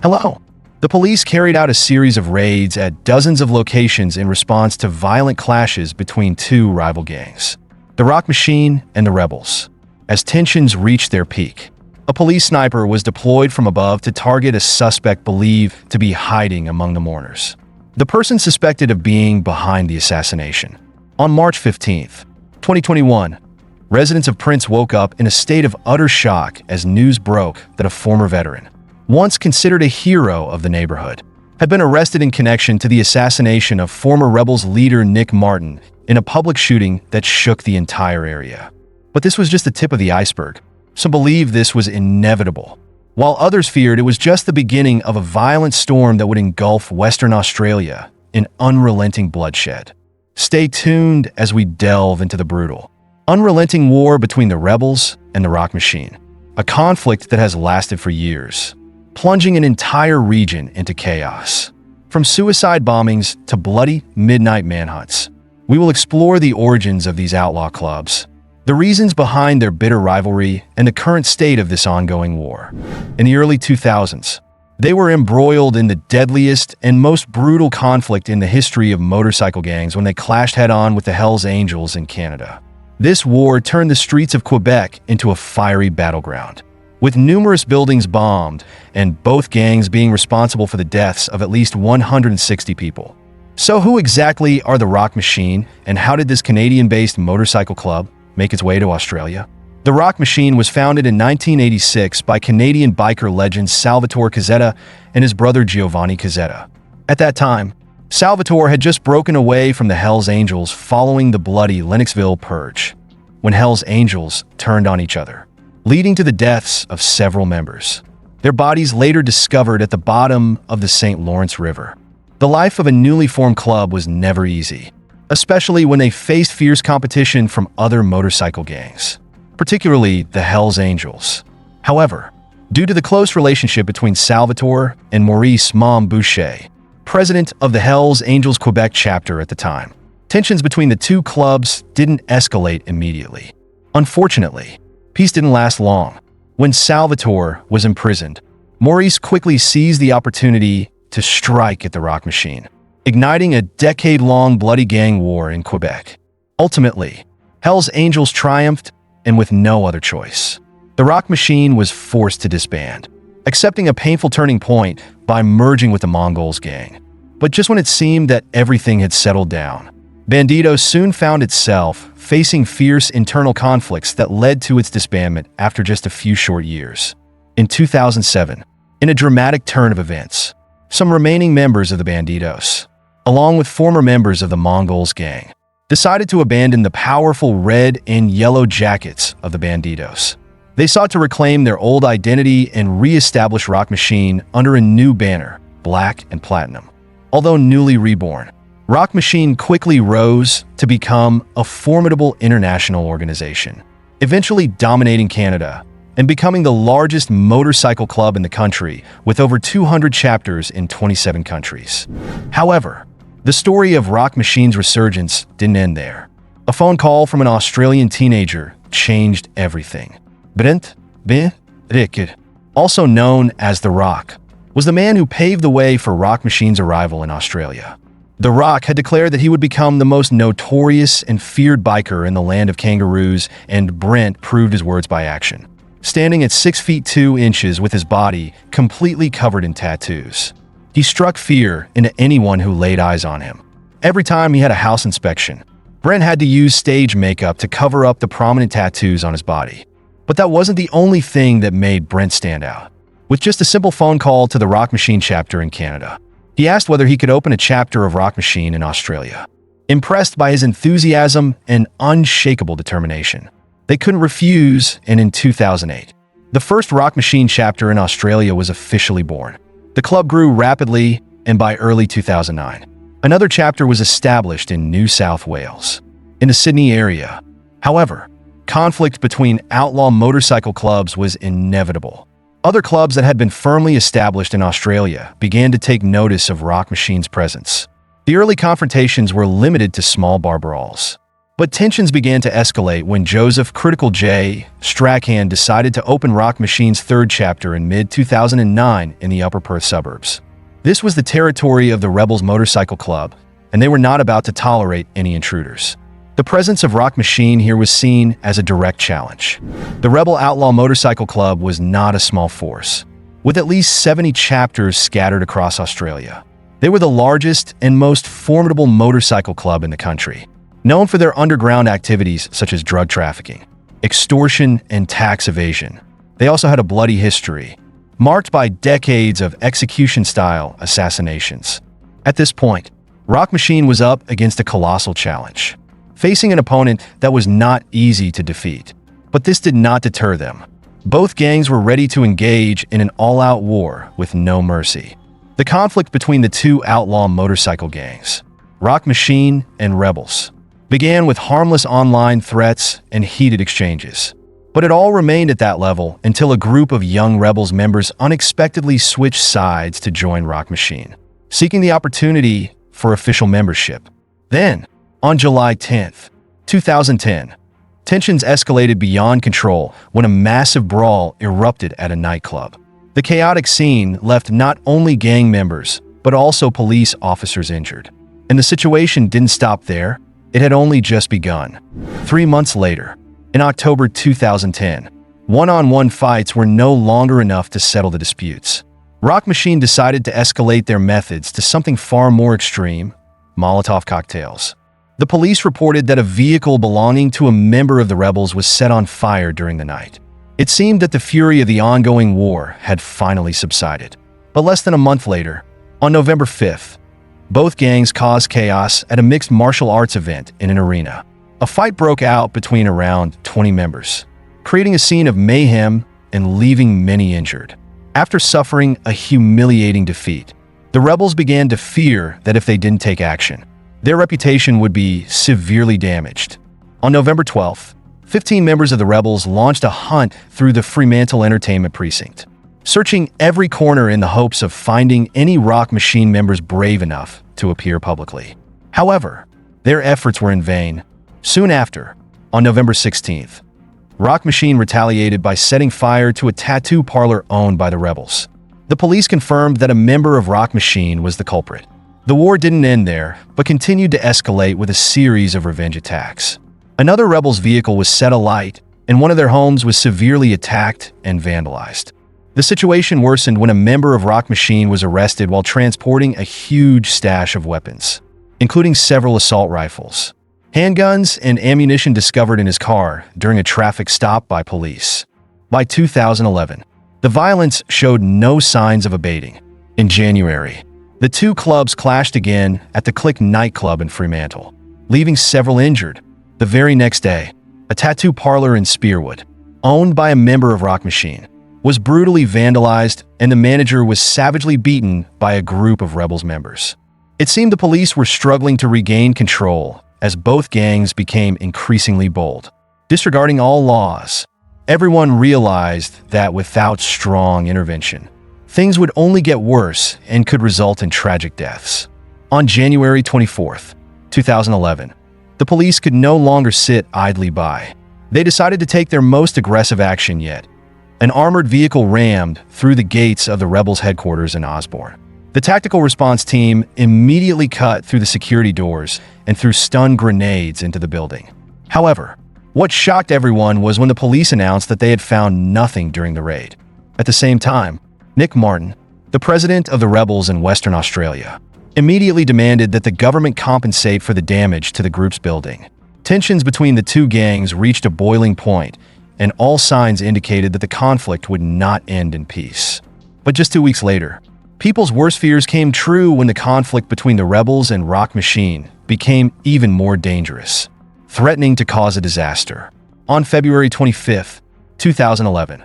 Hello. The police carried out a series of raids at dozens of locations in response to violent clashes between two rival gangs, the Rock Machine and the Rebels. As tensions reached their peak, a police sniper was deployed from above to target a suspect believed to be hiding among the mourners. The person suspected of being behind the assassination. On March 15, 2021, residents of Prince woke up in a state of utter shock as news broke that a former veteran, once considered a hero of the neighborhood, had been arrested in connection to the assassination of former Rebels leader Nick Martin in a public shooting that shook the entire area. But this was just the tip of the iceberg. Some believed this was inevitable, while others feared it was just the beginning of a violent storm that would engulf Western Australia in unrelenting bloodshed. Stay tuned as we delve into the brutal, unrelenting war between the Rebels and the Rock Machine, a conflict that has lasted for years, plunging an entire region into chaos. From suicide bombings to bloody midnight manhunts, we will explore the origins of these outlaw clubs, the reasons behind their bitter rivalry, and the current state of this ongoing war. In the early 2000s, they were embroiled in the deadliest and most brutal conflict in the history of motorcycle gangs when they clashed head-on with the Hells Angels in Canada. This war turned the streets of Quebec into a fiery battleground, with numerous buildings bombed and both gangs being responsible for the deaths of at least 160 people. So who exactly are the Rock Machine, and how did this Canadian-based motorcycle club make its way to Australia? The Rock Machine was founded in 1986 by Canadian biker legend Salvatore Cazzetta and his brother Giovanni Cazzetta. At that time, Salvatore had just broken away from the Hells Angels following the bloody Lennoxville Purge, when Hells Angels turned on each other, leading to the deaths of several members. Their bodies later discovered at the bottom of the St. Lawrence River. The life of a newly formed club was never easy, especially when they faced fierce competition from other motorcycle gangs, particularly the Hells Angels. However, due to the close relationship between Salvatore and Maurice Mom Boucher, president of the Hells Angels Quebec chapter at the time, tensions between the two clubs didn't escalate immediately. Unfortunately, peace didn't last long. When Salvatore was imprisoned, Maurice quickly seized the opportunity to strike at the Rock Machine, igniting a decade-long bloody gang war in Quebec. Ultimately, Hells Angels triumphed, and with no other choice, the Rock Machine was forced to disband, accepting a painful turning point by merging with the Mongols gang. But just when it seemed that everything had settled down, Bandido soon found itself facing fierce internal conflicts that led to its disbandment after just a few short years. In 2007, in a dramatic turn of events, some remaining members of the Bandidos, along with former members of the Mongols gang, decided to abandon the powerful red and yellow jackets of the Bandidos. They sought to reclaim their old identity and re-establish Rock Machine under a new banner, black and platinum. Although newly reborn, Rock Machine quickly rose to become a formidable international organization, eventually dominating Canada and becoming the largest motorcycle club in the country with over 200 chapters in 27 countries. However, the story of Rock Machine's resurgence didn't end there. A phone call from an Australian teenager changed everything. Brent Rickard, also known as The Rock, was the man who paved the way for Rock Machine's arrival in Australia. The Rock had declared that he would become the most notorious and feared biker in the land of kangaroos, and Brent proved his words by action, standing at 6 feet 2 inches with his body completely covered in tattoos. He struck fear into anyone who laid eyes on him. Every time he had a house inspection, Brent had to use stage makeup to cover up the prominent tattoos on his body. But that wasn't the only thing that made Brent stand out. With just a simple phone call to the Rock Machine chapter in Canada, he asked whether he could open a chapter of Rock Machine in Australia. Impressed by his enthusiasm and unshakable determination, they couldn't refuse, and in 2008, the first Rock Machine chapter in Australia was officially born. The club grew rapidly, and by early 2009, another chapter was established in New South Wales, in the Sydney area. However, conflict between outlaw motorcycle clubs was inevitable. Other clubs that had been firmly established in Australia began to take notice of Rock Machine's presence. The early confrontations were limited to small bar brawls, But tensions began to escalate when Joseph Critical J. Strachan decided to open Rock Machine's third chapter in mid-2009 in the Upper Perth suburbs. This was the territory of the Rebels Motorcycle Club, and they were not about to tolerate any intruders. The presence of Rock Machine here was seen as a direct challenge. The Rebel Outlaw Motorcycle Club was not a small force, with at least 70 chapters scattered across Australia. They were the largest and most formidable motorcycle club in the country, known for their underground activities such as drug trafficking, extortion, and tax evasion. They also had a bloody history, marked by decades of execution-style assassinations. At this point, Rock Machine was up against a colossal challenge, facing an opponent that was not easy to defeat. But this did not deter them. Both gangs were ready to engage in an all-out war with no mercy. The conflict between the two outlaw motorcycle gangs, Rock Machine and Rebels, began with harmless online threats and heated exchanges. But it all remained at that level until a group of young Rebels members unexpectedly switched sides to join Rock Machine, seeking the opportunity for official membership. Then, on July 10th, 2010, tensions escalated beyond control when a massive brawl erupted at a nightclub. The chaotic scene left not only gang members, but also police officers injured. And the situation didn't stop there. It had only just begun. 3 months later, in October 2010, one-on-one fights were no longer enough to settle the disputes. Rock Machine decided to escalate their methods to something far more extreme: Molotov cocktails. The police reported that a vehicle belonging to a member of the Rebels was set on fire during the night. It seemed that the fury of the ongoing war had finally subsided. But less than a month later, on November 5th, both gangs caused chaos at a mixed martial arts event in an arena. A fight broke out between around 20 members, creating a scene of mayhem and leaving many injured. After suffering a humiliating defeat, the Rebels began to fear that if they didn't take action, their reputation would be severely damaged. On November 12th, 15 members of the Rebels launched a hunt through the Fremantle Entertainment Precinct, searching every corner in the hopes of finding any Rock Machine members brave enough to appear publicly. However, their efforts were in vain. Soon after, on November 16th, Rock Machine retaliated by setting fire to a tattoo parlor owned by the Rebels. The police confirmed that a member of Rock Machine was the culprit. The war didn't end there, but continued to escalate with a series of revenge attacks. Another Rebels vehicle was set alight, and one of their homes was severely attacked and vandalized. The situation worsened when a member of Rock Machine was arrested while transporting a huge stash of weapons, including several assault rifles, handguns, and ammunition discovered in his car during a traffic stop by police. By 2011, the violence showed no signs of abating. In January, the two clubs clashed again at the Click nightclub in Fremantle, leaving several injured. The very next day, a tattoo parlor in Spearwood, owned by a member of Rock Machine, was brutally vandalized, and the manager was savagely beaten by a group of Rebels members. It seemed the police were struggling to regain control as both gangs became increasingly bold. Disregarding all laws, everyone realized that without strong intervention, things would only get worse and could result in tragic deaths. On January 24th, 2011, the police could no longer sit idly by. They decided to take their most aggressive action yet. An armored vehicle rammed through the gates of the Rebels headquarters in Osborne. The tactical response team immediately cut through the security doors and threw stun grenades into the building. However, what shocked everyone was when the police announced that they had found nothing during the raid. At the same time, Nick Martin, the president of the Rebels in Western Australia, immediately demanded that the government compensate for the damage to the group's building. Tensions between the two gangs reached a boiling point, and all signs indicated that the conflict would not end in peace. But just 2 weeks later, people's worst fears came true when the conflict between the Rebels and Rock Machine became even more dangerous, threatening to cause a disaster. On February 25th, 2011,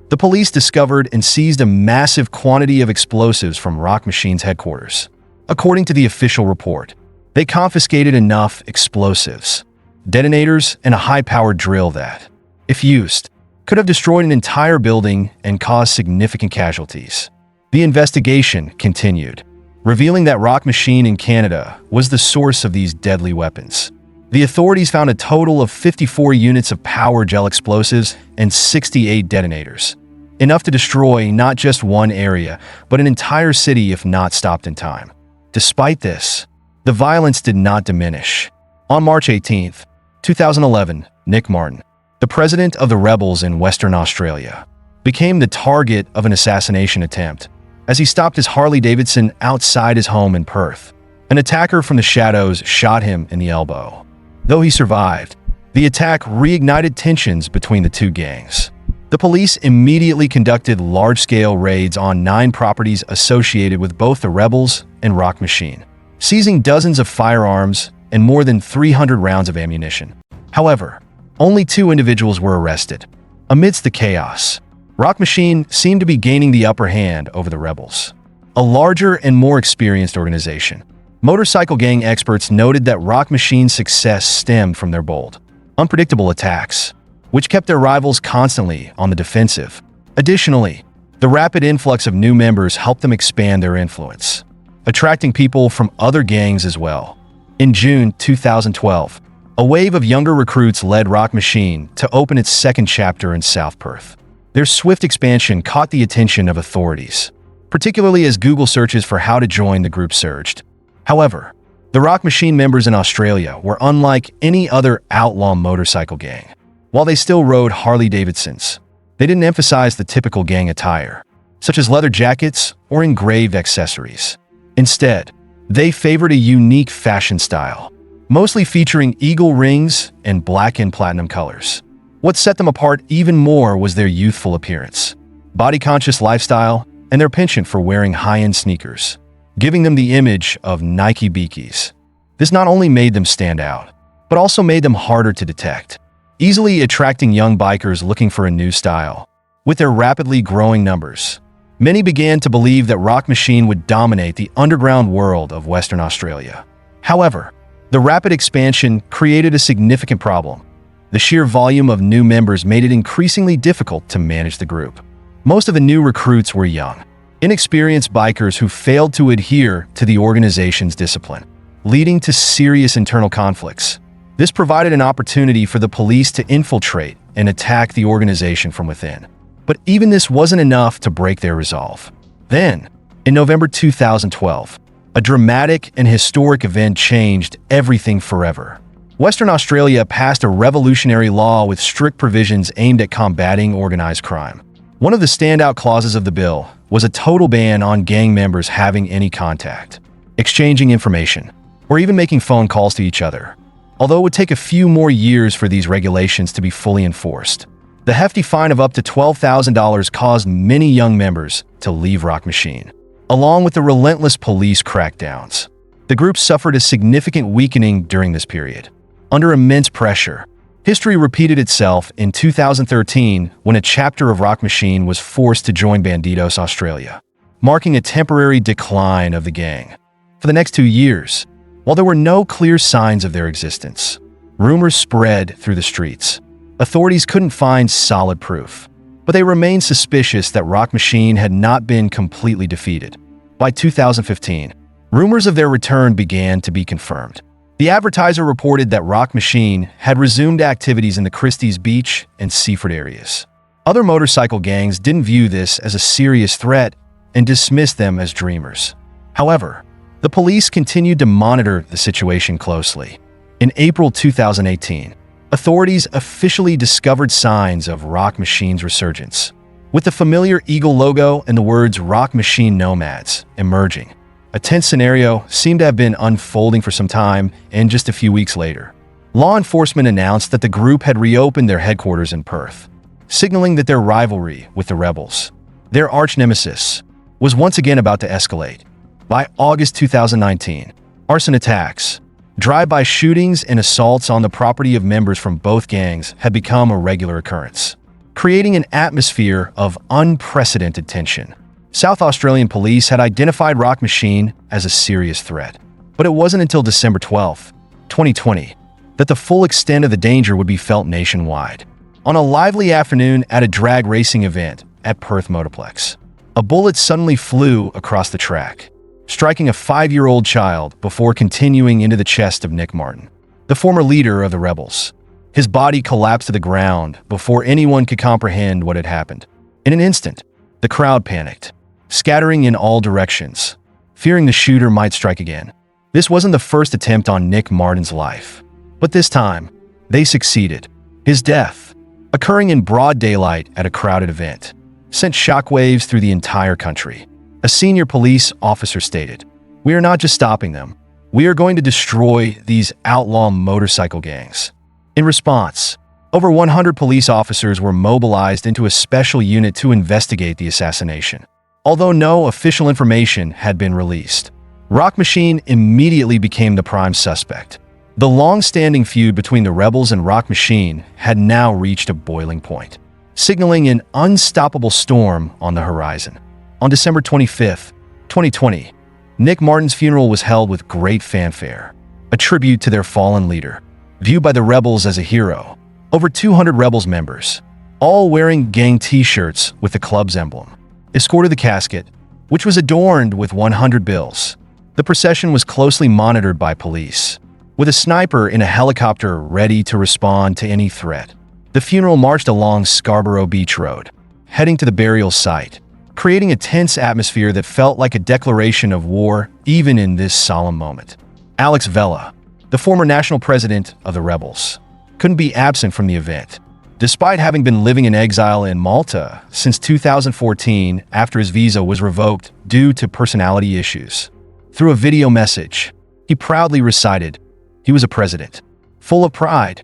the police discovered and seized a massive quantity of explosives from Rock Machine's headquarters. According to the official report, they confiscated enough explosives, detonators, and a high-powered drill that, if used, could have destroyed an entire building and caused significant casualties. The investigation continued, revealing that Rock Machine in Canada was the source of these deadly weapons. The authorities found a total of 54 units of power gel explosives and 68 detonators, enough to destroy not just one area, but an entire city if not stopped in time. Despite this, the violence did not diminish. On March 18, 2011, Nick Martin, the president of the rebels in Western Australia, became the target of an assassination attempt as he stopped his Harley-Davidson outside his home in Perth. An attacker from the shadows shot him in the elbow. Though he survived, the attack reignited tensions between the two gangs. The police immediately conducted large-scale raids on 9 properties associated with both the rebels and Rock Machine, seizing dozens of firearms and more than 300 rounds of ammunition. However, only 2 individuals were arrested. Amidst the chaos, Rock Machine seemed to be gaining the upper hand over the rebels, a larger and more experienced organization. Motorcycle gang experts noted that Rock Machine's success stemmed from their bold, unpredictable attacks, which kept their rivals constantly on the defensive. Additionally, the rapid influx of new members helped them expand their influence, attracting people from other gangs as well. In June 2012, a wave of younger recruits led Rock Machine to open its second chapter in South Perth. Their swift expansion caught the attention of authorities, particularly as Google searches for how to join the group surged. However, the Rock Machine members in Australia were unlike any other outlaw motorcycle gang. While they still rode Harley-Davidsons, they didn't emphasize the typical gang attire, such as leather jackets or engraved accessories. Instead, they favored a unique fashion style, mostly featuring eagle rings and black and platinum colors. What set them apart even more was their youthful appearance, body-conscious lifestyle, and their penchant for wearing high-end sneakers, giving them the image of Nike Beakies. This not only made them stand out, but also made them harder to detect, easily attracting young bikers looking for a new style. With their rapidly growing numbers, many began to believe that Rock Machine would dominate the underground world of Western Australia. However, the rapid expansion created a significant problem. The sheer volume of new members made it increasingly difficult to manage the group. Most of the new recruits were young, inexperienced bikers who failed to adhere to the organization's discipline, leading to serious internal conflicts. This provided an opportunity for the police to infiltrate and attack the organization from within. But even this wasn't enough to break their resolve. Then, in November 2012, a dramatic and historic event changed everything forever. Western Australia passed a revolutionary law with strict provisions aimed at combating organized crime. One of the standout clauses of the bill was a total ban on gang members having any contact, exchanging information, or even making phone calls to each other. Although it would take a few more years for these regulations to be fully enforced, the hefty fine of up to $12,000 caused many young members to leave Rock Machine. Along with the relentless police crackdowns, the group suffered a significant weakening during this period. Under immense pressure, history repeated itself in 2013 when a chapter of Rock Machine was forced to join Bandidos Australia, marking a temporary decline of the gang. For the next 2 years, while there were no clear signs of their existence, rumors spread through the streets. Authorities couldn't find solid proof, but they remained suspicious that Rock Machine had not been completely defeated. By 2015, rumors of their return began to be confirmed. The Advertiser reported that Rock Machine had resumed activities in the Christie's Beach and Seaford areas. Other motorcycle gangs didn't view this as a serious threat and dismissed them as dreamers. However, the police continued to monitor the situation closely. In April 2018, authorities officially discovered signs of Rock Machine's resurgence, with the familiar eagle logo and the words Rock Machine Nomads emerging. A tense scenario seemed to have been unfolding for some time, and just a few weeks later, law enforcement announced that the group had reopened their headquarters in Perth, signaling that their rivalry with the rebels, their arch-nemesis, was once again about to escalate. By August 2019, arson attacks, drive-by shootings, and assaults on the property of members from both gangs had become a regular occurrence, creating an atmosphere of unprecedented tension. South Australian police had identified Rock Machine as a serious threat, but it wasn't until December 12, 2020, that the full extent of the danger would be felt nationwide. On a lively afternoon at a drag racing event at Perth Motorplex, a bullet suddenly flew across the track, striking a 5-year-old child before continuing into the chest of Nick Martin. the former leader of the rebels. His body collapsed to the ground before anyone could comprehend what had happened. In an instant, the crowd panicked, scattering in all directions, fearing the shooter might strike again. This wasn't the first attempt on Nick Martin's life, but this time, they succeeded. His death, occurring in broad daylight at a crowded event, sent shockwaves through the entire country. A senior police officer stated, "We are not just stopping them. We are going to destroy these outlaw motorcycle gangs." In response, over 100 police officers were mobilized into a special unit to investigate the assassination. Although no official information had been released, Rock Machine immediately became the prime suspect. The long-standing feud between the rebels and Rock Machine had now reached a boiling point, signaling an unstoppable storm on the horizon. On December 25, 2020, Nick Martin's funeral was held with great fanfare, a tribute to their fallen leader. Viewed by the rebels as a hero, over 200 rebels members, all wearing gang t-shirts with the club's emblem, escorted the casket, which was adorned with 100 bills. The procession was closely monitored by police, with a sniper in a helicopter ready to respond to any threat. The funeral marched along Scarborough Beach Road, heading to the burial site, creating a tense atmosphere that felt like a declaration of war even in this solemn moment. Alex Vela, the former national president of the rebels, couldn't be absent from the event. Despite having been living in exile in Malta since 2014 after his visa was revoked due to personality issues, through a video message, he proudly recited, he was a president, full of pride,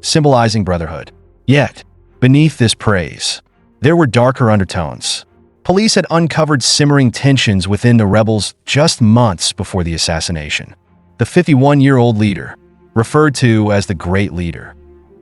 symbolizing brotherhood. Yet, beneath this praise, there were darker undertones. Police had uncovered simmering tensions within the rebels just months before the assassination. The 51-year-old leader, referred to as the Great Leader,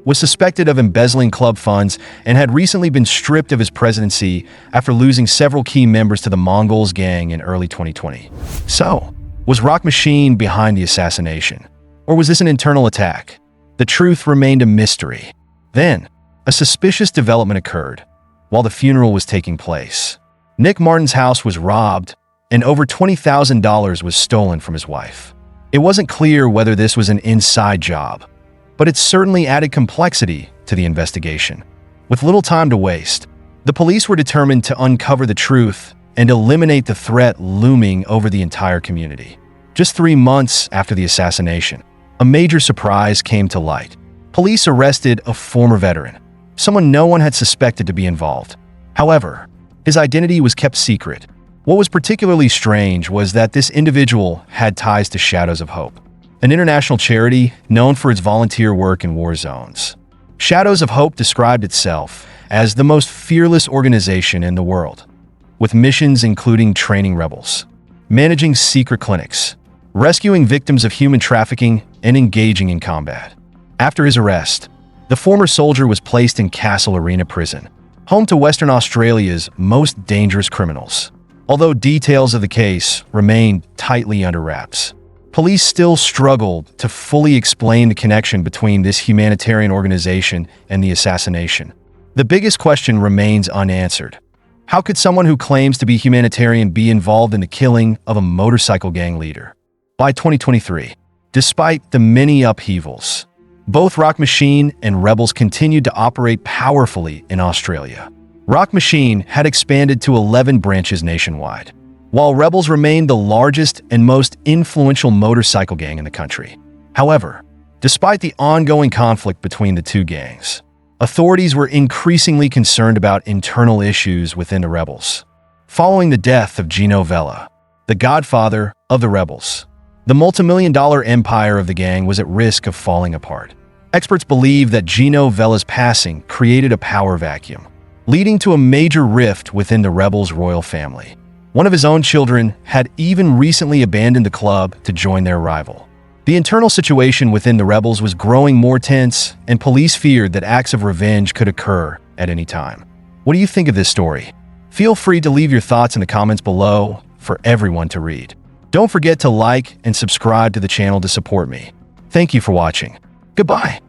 was suspected of embezzling club funds and had recently been stripped of his presidency after losing several key members to the Mongols gang in early 2020. So, was Rock Machine behind the assassination? Or was this an internal attack? The truth remained a mystery. Then, a suspicious development occurred while the funeral was taking place. Nick Martin's house was robbed, and over $20,000 was stolen from his wife. It wasn't clear whether this was an inside job, but it certainly added complexity to the investigation. With little time to waste, the police were determined to uncover the truth and eliminate the threat looming over the entire community. Just 3 months after the assassination, a major surprise came to light. Police arrested a former veteran, someone no one had suspected to be involved. However, his identity was kept secret. What was particularly strange was that this individual had ties to Shadows of Hope, an international charity known for its volunteer work in war zones. Shadows of Hope described itself as the most fearless organization in the world, with missions including training rebels, managing secret clinics, rescuing victims of human trafficking, and engaging in combat. After his arrest, the former soldier was placed in Castle Arena Prison, home to Western Australia's most dangerous criminals. Although details of the case remained tightly under wraps, police still struggled to fully explain the connection between this humanitarian organization and the assassination. The biggest question remains unanswered. How could someone who claims to be humanitarian be involved in the killing of a motorcycle gang leader? By 2023, despite the many upheavals, both Rock Machine and rebels continued to operate powerfully in Australia. Rock Machine had expanded to 11 branches nationwide, while rebels remained the largest and most influential motorcycle gang in the country. However, despite the ongoing conflict between the two gangs, authorities were increasingly concerned about internal issues within the rebels. Following the death of Gino Vella, the godfather of the rebels, the multimillion-dollar empire of the gang was at risk of falling apart. Experts believe that Gino Vella's passing created a power vacuum, leading to a major rift within the rebels' royal family. One of his own children had even recently abandoned the club to join their rival. The internal situation within the rebels was growing more tense, and police feared that acts of revenge could occur at any time. What do you think of this story? Feel free to leave your thoughts in the comments below for everyone to read. Don't forget to like and subscribe to the channel to support me. Thank you for watching. Goodbye.